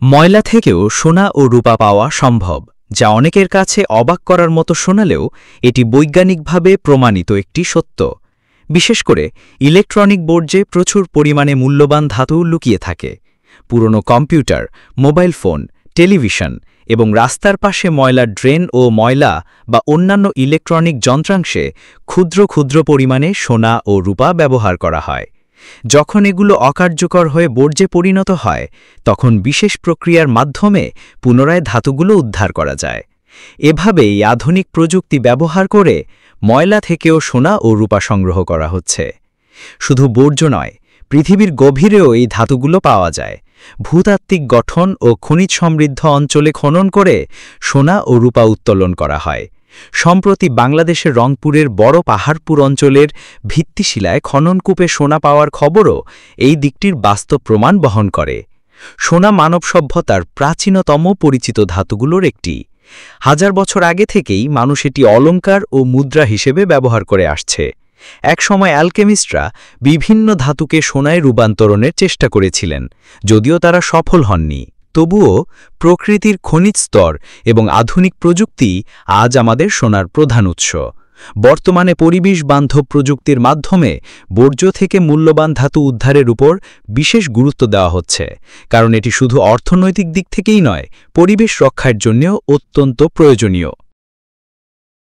ময়লা থেকেও সোনা ও রূপা পাওয়া সম্ভব, যা অনেকের কাছে অবাক করার মতো শোনালেও এটি বৈজ্ঞানিকভাবে প্রমাণিত একটি সত্য। বিশেষ করে ইলেকট্রনিক বর্জ্যে প্রচুর পরিমাণে মূল্যবান ধাতু লুকিয়ে থাকে। পুরনো কম্পিউটার, মোবাইল ফোন, টেলিভিশন এবং রাস্তার পাশে ময়লার ড্রেন ও ময়লা বা অন্যান্য ইলেকট্রনিক যন্ত্রাংশে ক্ষুদ্র ক্ষুদ্র পরিমাণে সোনা ও রূপা ব্যবহার করা হয়। যখন এগুলো অকার্যকর হয়ে বর্জ্যে পরিণত হয়, তখন বিশেষ প্রক্রিয়ার মাধ্যমে পুনরায় ধাতুগুলো উদ্ধার করা যায়। এভাবেই আধুনিক প্রযুক্তি ব্যবহার করে ময়লা থেকেও সোনা ও রূপা সংগ্রহ করা হচ্ছে। শুধু বর্জ্য নয়, পৃথিবীর গভীরেও এই ধাতুগুলো পাওয়া যায়। ভূতাত্ত্বিক গঠন ও খনিজ সমৃদ্ধ অঞ্চলে খনন করে সোনা ও রূপা উত্তোলন করা হয়। সম্প্রতি বাংলাদেশের রংপুরের বড় পাহাড়পুর অঞ্চলের ভিত্তিশিলায় খননকূপে সোনা পাওয়ার খবরও এই দিকটির বাস্তব প্রমাণ বহন করে। সোনা মানব সভ্যতার প্রাচীনতম পরিচিত ধাতুগুলোর একটি। হাজার বছর আগে থেকেই মানুষ এটি অলংকার ও মুদ্রা হিসেবে ব্যবহার করে আসছে। একসময় অ্যালকেমিস্টরা বিভিন্ন ধাতুকে সোনায় রূপান্তরণের চেষ্টা করেছিলেন, যদিও তারা সফল হননি। তবুও প্রকৃতির খনিজ স্তর এবং আধুনিক প্রযুক্তি আজ আমাদের সোনার প্রধান উৎস। বর্তমানে পরিবেশ বান্ধব প্রযুক্তির মাধ্যমে বর্জ্য থেকে মূল্যবান ধাতু উদ্ধারের উপর বিশেষ গুরুত্ব দেওয়া হচ্ছে, কারণ এটি শুধু অর্থনৈতিক দিক থেকেই নয়, পরিবেশ রক্ষার জন্যও অত্যন্ত প্রয়োজনীয়।